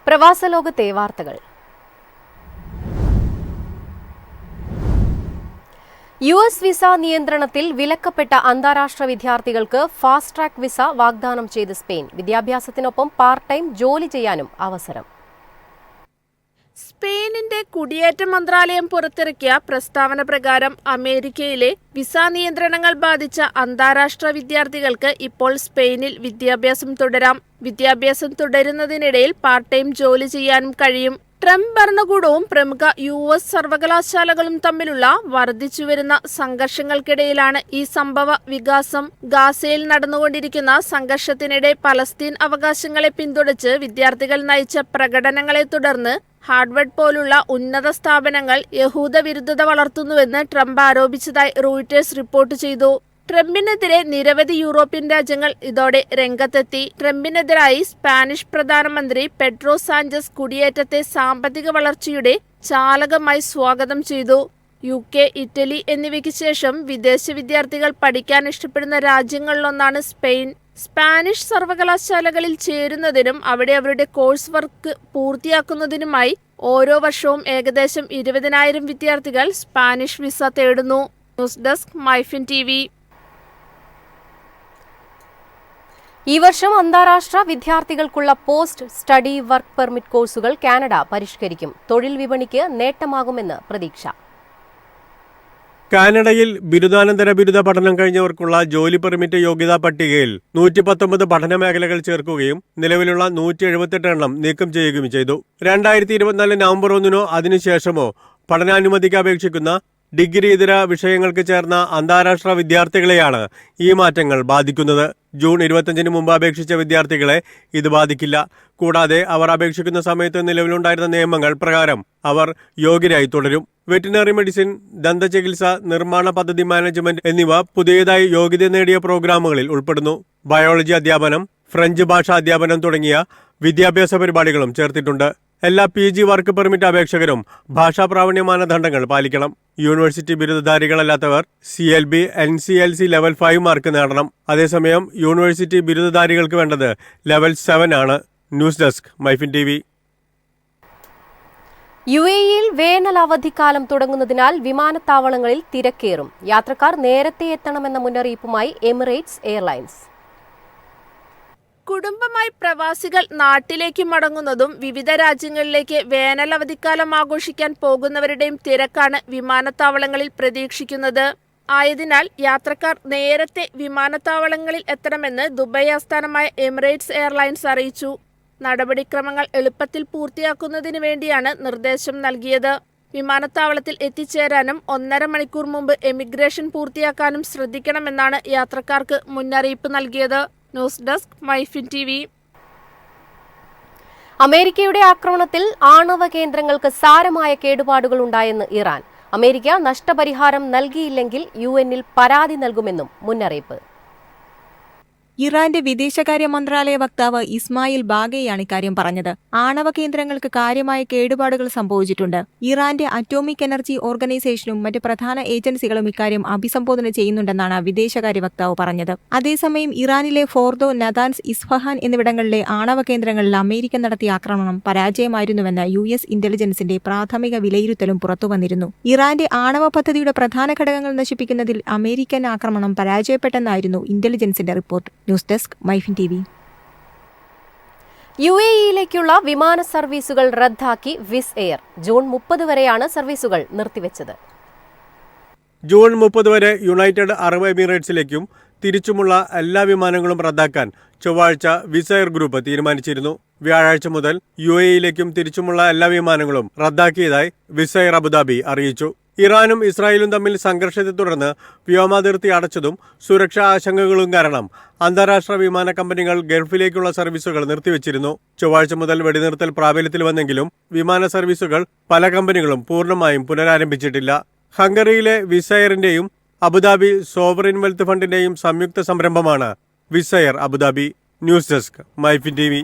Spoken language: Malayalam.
പ്രവാസലോകത്തെ വാർത്തകൾ. US വിസ നിയന്ത്രണത്തിൽ വിലക്കപ്പെട്ട അന്താരാഷ്ട്ര വിദ്യാർത്ഥികൾക്ക് ഫാസ്റ്റ് ട്രാക്ക് വിസ വാഗ്ദാനം ചെയ്ത് സ്പെയിൻ. വിദ്യാഭ്യാസത്തിനൊപ്പം പാർട്ട് ടൈം ജോലി ചെയ്യാനും അവസരം. സ്പെയിനിന്റെ കുടിയേറ്റ മന്ത്രാലയം പുറത്തിറക്കിയ പ്രസ്താവന പ്രകാരം അമേരിക്കയിലെ വിസ നിയന്ത്രണങ്ങൾ ബാധിച്ച അന്താരാഷ്ട്ര വിദ്യാർത്ഥികൾക്ക് ഇപ്പോൾ സ്പെയിനിൽ വിദ്യാഭ്യാസം തുടരാം. വിദ്യാഭ്യാസം തുടരുന്നതിനിടയിൽ പാർട്ട് ടൈം ജോലി ചെയ്യാനും കഴിയും. ട്രംപ് ഭരണകൂടവും പ്രമുഖ US സർവകലാശാലകളും തമ്മിലുള്ള വർദ്ധിച്ചുവരുന്ന സംഘർഷങ്ങൾക്കിടയിലാണ് ഈ സംഭവ വികാസം. ഗാസയിൽ നടന്നുകൊണ്ടിരിക്കുന്ന സംഘർഷത്തിനിടെ പലസ്തീൻ അവകാശങ്ങളെ പിന്തുണച്ച് വിദ്യാർത്ഥികൾ നയിച്ച പ്രകടനങ്ങളെ തുടർന്ന് ഹാർവാർഡ് പോലുള്ള ഉന്നത സ്ഥാപനങ്ങൾ യഹൂദ വിരുദ്ധത വളർത്തുന്നുവെന്ന് ട്രംപ് ആരോപിച്ചതായി റോയിട്ടേഴ്സ് റിപ്പോർട്ട് ചെയ്തു. ട്രംപിനെതിരെ നിരവധി യൂറോപ്യൻ രാജ്യങ്ങൾ ഇതോടെ രംഗത്തെത്തി. ട്രംപിനെതിരായി സ്പാനിഷ് പ്രധാനമന്ത്രി പെഡ്രോ സാഞ്ചസ് കുടിയേറ്റത്തെ സാമ്പത്തിക വളർച്ചയുടെ ചാലകമായി സ്വാഗതം ചെയ്തു. UK, ഇറ്റലി എന്നിവയ്ക്ക് ശേഷം വിദേശ വിദ്യാർത്ഥികൾ പഠിക്കാൻ ഇഷ്ടപ്പെടുന്ന രാജ്യങ്ങളിലൊന്നാണ് സ്പെയിൻ. സ്പാനിഷ് സർവകലാശാലകളിൽ ചേരുന്നതിനും അവിടെ അവരുടെ കോഴ്സ് വർക്ക് പൂർത്തിയാക്കുന്നതിനുമായി ഓരോ വർഷവും ഏകദേശം 20,000 വിദ്യാർത്ഥികൾ സ്പാനിഷ് വിസ തേടുന്നു. News desk MyFin TV. ഈ വർഷം അന്താരാഷ്ട്ര വിദ്യാർത്ഥികൾക്കുള്ള പോസ്റ്റ് സ്റ്റഡി വർക്ക് പെർമിറ്റ് കോഴ്സുകൾ കാനഡ പരിഷ്കരിക്കും. തൊഴിൽ വിപണിക്ക് നേട്ടമാകുമെന്ന് പ്രതീക്ഷ. കാനഡയിൽ ബിരുദാനന്തര ബിരുദ പഠനം കഴിഞ്ഞവർക്കുള്ള ജോലി പെർമിറ്റ് യോഗ്യതാ പട്ടികയിൽ 119 പഠന മേഖലകൾ ചേർക്കുകയും നിലവിലുള്ള 178 എണ്ണം നീക്കം ചെയ്യുകയും ചെയ്തു. 2024 നവംബർ 1 അതിനുശേഷമോ പഠനാനുമതിക്ക് അപേക്ഷിക്കുന്ന ഡിഗ്രി ഇതര വിഷയങ്ങൾക്ക് ചേർന്ന അന്താരാഷ്ട്ര വിദ്യാർത്ഥികളെയാണ് ഈ മാറ്റങ്ങൾ ബാധിക്കുന്നത്. ജൂൺ 25 മുമ്പ് അപേക്ഷിച്ച വിദ്യാർത്ഥികളെ ഇത് ബാധിക്കില്ല. കൂടാതെ അവർ അപേക്ഷിക്കുന്ന സമയത്ത് നിലവിലുണ്ടായിരുന്ന നിയമങ്ങൾ പ്രകാരം അവർ യോഗ്യരായി തുടരും. വെറ്റിനറി മെഡിസിൻ, ദന്തചികിത്സ, നിർമ്മാണ പദ്ധതി മാനേജ്മെന്റ് എന്നിവ പുതിയതായി യോഗ്യത നേടിയ പ്രോഗ്രാമുകളിൽ ഉൾപ്പെടുന്നു. ബയോളജി അധ്യാപനം, ഫ്രഞ്ച് ഭാഷാ അധ്യാപനം തുടങ്ങിയ വിദ്യാഭ്യാസ പരിപാടികളും ചേർത്തിട്ടുണ്ട്. എല്ലാ PG വർക്ക് പെർമിറ്റ് അപേക്ഷകരും ഭാഷാ പ്രാവീണ്യ മാനദണ്ഡങ്ങൾ പാലിക്കണം. യൂണിവേഴ്സിറ്റി ബിരുദധാരികളല്ലാത്തവർ CLB, NCLC ലെവൽ 5 മാർക്ക് നേടണം. അതേസമയം യൂണിവേഴ്സിറ്റി ബിരുദധാരികൾക്ക് വേണ്ടത് ലെവൽ 7 ആണ്. News desk MyFin TV. UAEയിൽ വേനൽ അവധിക്കാലം തുടങ്ങുന്നതിനാൽ വിമാനത്താവളങ്ങളിൽ തിരക്കേറും. യാത്രക്കാർ നേരത്തെ എത്തണമെന്ന മുന്നറിയിപ്പുമായി എമിറേറ്റ്സ് എയർലൈൻസ്. കുടുംബമായി പ്രവാസികൾ നാട്ടിലേക്ക് മടങ്ങുന്നതും വിവിധ രാജ്യങ്ങളിലേക്ക് വേനൽ അവധിക്കാലം ആഘോഷിക്കാൻ പോകുന്നവരുടെയും തിരക്കാണ് വിമാനത്താവളങ്ങളിൽ പ്രതീക്ഷിക്കുന്നത്. ആയതിനാൽ യാത്രക്കാർ നേരത്തെ വിമാനത്താവളങ്ങളിൽ എത്തണമെന്ന് ദുബായ് ആസ്ഥാനമായ എമിറേറ്റ്സ് എയർലൈൻസ് അറിയിച്ചു. നടപടിക്രമങ്ങൾ എളുപ്പത്തിൽ പൂർത്തിയാക്കുന്നതിന് വേണ്ടിയാണ് നിർദ്ദേശം നൽകിയത്. വിമാനത്താവളത്തിൽ എത്തിച്ചേരാനും 1.5 മണിക്കൂർ മുമ്പ് എമിഗ്രേഷൻ പൂർത്തിയാക്കാനും ശ്രദ്ധിക്കണമെന്നാണ് യാത്രക്കാർക്ക് മുന്നറിയിപ്പ് നൽകിയത്. News desk MyFin TV. അമേരിക്കയുടെ ആക്രമണത്തിൽ ആണവ കേന്ദ്രങ്ങൾക്ക് സാരമായ കേടുപാടുകൾ ഉണ്ടായെന്ന് ഇറാൻ. അമേരിക്ക നഷ്ടപരിഹാരം നൽകിയില്ലെങ്കിൽ UN-ൽ പരാതി നൽകുമെന്നും മുന്നറിയിപ്പ്. ഇറാന്റെ വിദേശകാര്യ മന്ത്രാലയ വക്താവ് ഇസ്മായിൽ ബാഗയാണ് ഇക്കാര്യം പറഞ്ഞത്. ആണവ കേന്ദ്രങ്ങൾക്ക് കാര്യമായ കേടുപാടുകൾ സംഭവിച്ചിട്ടുണ്ട്. ഇറാന്റെ അറ്റോമിക് എനർജി ഓർഗനൈസേഷനും മറ്റ് പ്രധാന ഏജൻസികളും ഇക്കാര്യം അഭിസംബോധന ചെയ്യുന്നുണ്ടെന്നാണ് വിദേശകാര്യ വക്താവ് പറഞ്ഞത്. അതേസമയം ഇറാനിലെ ഫോർദോ, നദാൻസ്, ഇസ്ഫഹാൻ എന്നിവിടങ്ങളിലെ ആണവ കേന്ദ്രങ്ങളിൽ അമേരിക്ക നടത്തിയ ആക്രമണം പരാജയമായിരുന്നുവെന്ന് US ഇന്റലിജൻസിന്റെ പ്രാഥമിക വിലയിരുത്തലും പുറത്തുവന്നിരുന്നു. ഇറാന്റെ ആണവ പദ്ധതിയുടെ പ്രധാന ഘടകങ്ങൾ നശിപ്പിക്കുന്നതിൽ അമേരിക്കൻ ആക്രമണം പരാജയപ്പെട്ടെന്നായിരുന്നു ഇന്റലിജൻസിന്റെ report. News desk MyFin TV. UAEയിലേക്കുള്ള വിമാന സർവീസുകൾ റദ്ദാക്കി വിസ് എയർ. ജൂൺ 30 വരെയാണ് സർവീസുകൾ നിർത്തിവെച്ചത്. ജൂൺ 30 വരെ യുണൈറ്റഡ് അറബ് എമിറേറ്റ്സിലേക്കും തിരിച്ചുമുള്ള എല്ലാ വിമാനങ്ങളും റദ്ദാക്കാൻ ചൊവ്വാഴ്ച വിസ് എയർ ഗ്രൂപ്പ് തീരുമാനിച്ചിരുന്നു. വ്യാഴാഴ്ച മുതൽ UAEയിലേക്കും തിരിച്ചുമുള്ള എല്ലാ വിമാനങ്ങളും റദ്ദാക്കിയതായി വിസ് എയർ അബുദാബി അറിയിച്ചു. ഇറാനും ഇസ്രായേലും തമ്മിൽ സംഘർഷത്തെ തുടർന്ന് വ്യോമാതിർത്തി അടച്ചതും സുരക്ഷാ ആശങ്കകളും കാരണം അന്താരാഷ്ട്ര വിമാന കമ്പനികൾ ഗൾഫിലേക്കുള്ള സർവീസുകൾ നിർത്തിവച്ചിരുന്നു. ചൊവ്വാഴ്ച മുതൽ വെടിനിർത്തൽ പ്രാബല്യത്തിൽ വന്നെങ്കിലും വിമാന സർവീസുകൾ പല കമ്പനികളും പൂർണ്ണമായും പുനരാരംഭിച്ചിട്ടില്ല. ഹംഗറിയിലെ വിസ് എയറിന്റെയും അബുദാബി സോവറിൻ വെൽത്ത് ഫണ്ടിന്റെയും സംയുക്ത സംരംഭമാണ് Wizz Air Abu Dhabi. News desk MyFin TV.